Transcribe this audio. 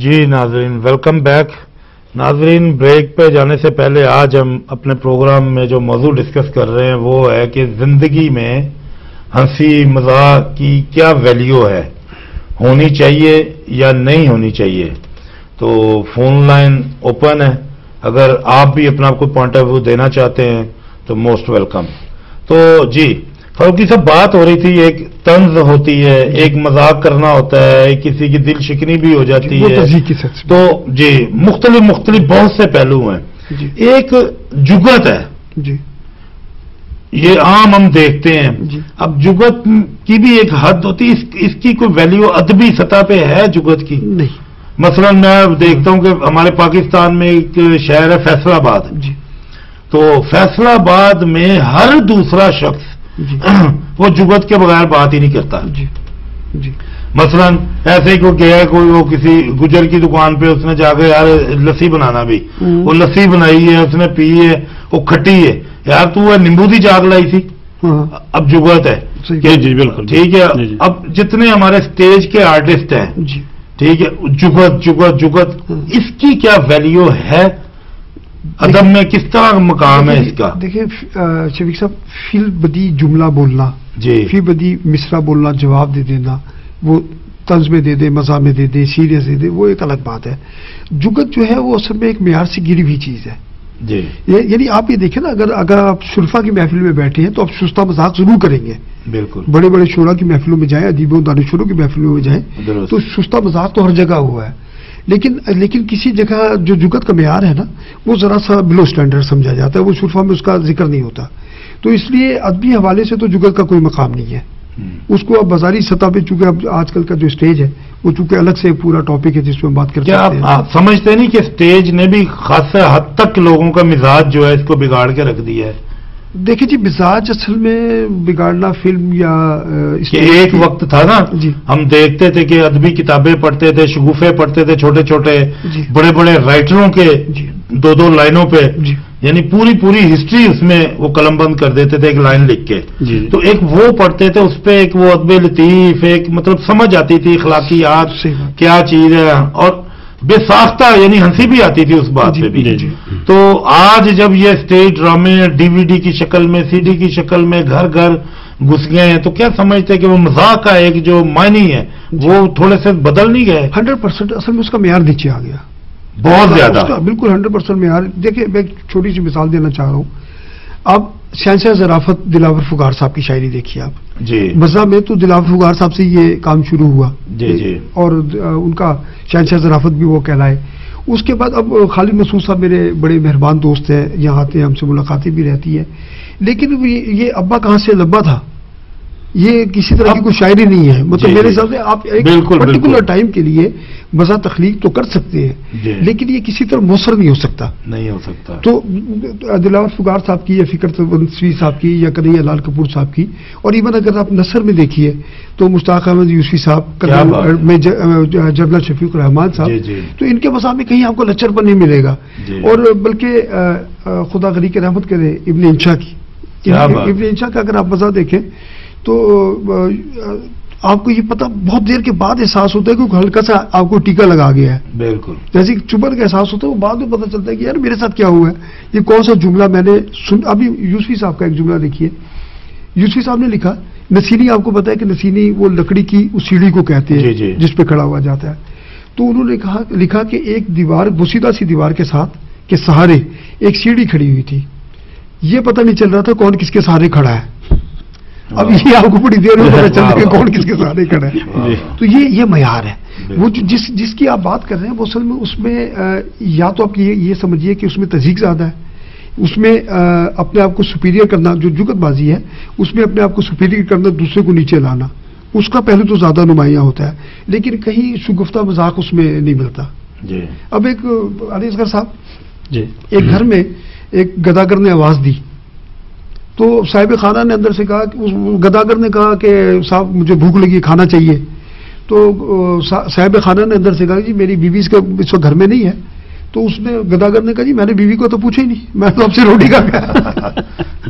جی ناظرین welcome back. ناظرین break پہ جانے سے پہلے آج ہم اپنے پروگرام میں جو موضوع ڈسکس کر رہے ہیں وہ ہے کہ زندگی میں ہنسی مذاق کی کیا ویلیو ہے, ہونی چاہیے یا نہیں ہونی چاہیے. تو فون لائن اوپن ہے, اگر آپ بھی اپنا کوئی پوائنٹ آف ویو دینا چاہتے ہیں تو موسٹ ویلکم. تو جی فاروقی صاحب بات ہو رہی تھی, ایک طنز ہوتی ہے, ایک مذاق کرنا ہوتا ہے, کسی کی دل شکنی بھی ہو جاتی ہے. تو جی مختلف بہت سے پہلو ہیں. ایک جگت ہے جی, یہ عام ہم دیکھتے ہیں. اب جگت کی بھی ایک حد ہوتی ہے, اس کی کوئی ویلیو ادبی سطح پہ ہے جگت کی؟ نہیں. مثلا میں دیکھتا ہوں کہ ہمارے پاکستان میں ایک شہر ہے فیصل آباد. تو فیصل آباد میں ہر دوسرا شخص وہ جگت کے بغیر بات ہی نہیں کرتا. مثلا ایسے ہی کوئی گیا, کوئی وہ کسی گجر کی دکان پہ اس نے جا کے یار لسی بنانا بھی, وہ لسی بنائی ہے, اس نے پی ہے, وہ کھٹی ہے, یار تو وہ نیمبو دی جاگ لائی تھی. اب جگت ہے. جی بالکل ٹھیک ہے. اب جتنے ہمارے اسٹیج کے آرٹسٹ ہیں, ٹھیک ہے, جگت اس کی کیا ویلیو ہے ادب میں, کس طرح مقام ہے اس کا؟ دیکھیں شفیق صاحب, فی البدی جملہ بولنا, فی بدی مصرع بولنا, جواب دے دینا, وہ طنز میں دے دے, مزاح میں دے دے, سیریس دے دے, وہ ایک الگ بات ہے. جگت جو ہے وہ اصل میں ایک معیار سے گری ہوئی چیز ہے. یعنی آپ یہ دیکھیں نا, اگر آپ شرفا کی محفل میں بیٹھے ہیں تو آپ سستا مذاق ضرور کریں گے. بالکل. بڑے بڑے شعراء کی محفلوں میں جائیں, ادیبوں دانشوروں کی محفلوں میں جائیں, تو سستا مذاق تو ہر جگہ ہوا ہے. لیکن کسی جگہ جو جگت کا معیار ہے نا, وہ ذرا سا بلو سٹینڈرڈ سمجھا جاتا ہے, وہ شرفا میں اس کا ذکر نہیں ہوتا. تو اس لیے ادبی حوالے سے تو جگت کا کوئی مقام نہیں ہے. اس کو اب بازاری سطح پہ, چونکہ اب آج کل کا جو اسٹیج ہے وہ چونکہ الگ سے پورا ٹاپک ہے جس میں بات کرتے ہیں. آپ سمجھتے نہیں کہ اسٹیج نے بھی خاص حد تک لوگوں کا مزاج جو ہے اس کو بگاڑ کے رکھ دیا ہے؟ دیکھیں جی, مزاج اصل میں بگاڑنا فلم یا ایک وقت تھا نا, ہم دیکھتے تھے کہ ادبی کتابیں پڑھتے تھے, شگوفے پڑھتے تھے, چھوٹے چھوٹے بڑے بڑے رائٹروں کے دو لائنوں پہ, یعنی پوری ہسٹری اس میں وہ قلم بند کر دیتے تھے ایک لائن لکھ کے. تو ایک وہ پڑھتے تھے, اس پہ ایک وہ ادب لطیف, ایک مطلب سمجھ آتی تھی اخلاقیات کیا چیز ہے, اور بے ساختہ یعنی ہنسی بھی آتی تھی اس بات پہ بھی. تو آج جب یہ اسٹیج ڈرامے ڈی وی ڈی کی شکل میں, سی ڈی کی شکل میں گھر گھر گھس گئے ہیں, تو کیا سمجھتے ہیں کہ وہ مذاق کا ایک جو معنی ہے وہ تھوڑے سے بدل نہیں گئے؟ 100% اصل میں اس کا معیار نیچے آ گیا, بہت زیادہ. بالکل 100% معیار. دیکھیں میں ایک چھوٹی سی مثال دینا چاہ رہا ہوں. اب شہنشاہ ظرافت دلاور فغار صاحب کی شاعری دیکھیے آپ. مزہ میں تو دلاور فغار صاحب سے یہ کام شروع ہوا, اور ان کا شہنشاہ ظرافت بھی وہ کہلائے. اس کے بعد اب خالد مسعود صاحب میرے بڑے مہربان دوست ہیں, یہاں آتے ہیں, ہم سے ملاقاتیں بھی رہتی ہیں, لیکن یہ ابا کہاں سے لبا تھا, یہ کسی طرح کی کوئی شاعری نہیں ہے. مطلب میرے حساب سے آپ ایک پرٹیکولر ٹائم کے لیے مزہ تخلیق تو کر سکتے ہیں, لیکن یہ کسی طرح مؤثر نہیں ہو سکتا. تو دلاور فغار صاحب کی یا فکر تنسوی صاحب کی یا کنہیا لال کپور صاحب کی, اور ایون اگر آپ نثر میں دیکھیے تو مشتاق احمد یوسفی صاحب میں جنرل شفیق الرحمان صاحب, تو ان کے مزاح میں کہیں آپ کو لچر پر نہیں ملے گا. اور بلکہ خدا غنی کے رحمت کرے ابن انشا کی, ابن انشا کا اگر آپ مزاح دیکھیں تو آپ کو یہ پتہ بہت دیر کے بعد احساس ہوتا ہے کہ ہلکا سا آپ کو ٹیکا لگا گیا ہے. بالکل جیسے چبھن کا احساس ہوتا ہے, وہ بعد میں پتہ چلتا ہے کہ یار میرے ساتھ کیا ہوا ہے, یہ کون سا جملہ میں نے ابھی یوسفی صاحب کا ایک جملہ دیکھیے. یوسفی صاحب نے لکھا, نسینی آپ کو پتا ہے کہ نسینی وہ لکڑی کی اس سیڑھی کو کہتے ہیں جس پہ کھڑا ہوا جاتا ہے. تو انہوں نے لکھا کہ ایک دیوار, بسیدہ سی دیوار کے ساتھ کے سہارے ایک سیڑھی کھڑی ہوئی تھی, یہ پتہ نہیں چل رہا تھا کون کس کے سہارے کھڑا ہے. اب یہ آپ کو بڑی دیر میں پتہ چل رہا ہے کون کس کے سہارے کھڑا ہے. تو یہ معیار ہے. وہ جس کی آپ بات کر رہے ہیں وہ اصل میں اس میں یا تو آپ یہ سمجھیے کہ اس میں تہذیب زیادہ ہے, اس میں اپنے آپ کو سپیریئر کرنا, جو جگت بازی ہے اس میں اپنے آپ کو سپیریئر کرنا, دوسرے کو نیچے لانا, اس کا پہلو تو زیادہ نمایاں ہوتا ہے, لیکن کہیں شگفتہ مذاق اس میں نہیں ملتا. اب ایک علی اصغر صاحب, ایک گھر میں ایک گداگر نے آواز دی, تو صاحب خانہ نے اندر سے کہا, گداگر نے کہا کہ صاحب مجھے بھوک لگی, کھانا چاہیے. تو صاحب خانہ نے اندر سے کہا جی میری بیوی اس وقت گھر میں نہیں ہے. تو اس نے گداگر نے کہا جی میں نے بیوی کو تو پوچھا ہی نہیں, میں تو آپ سے روٹی کا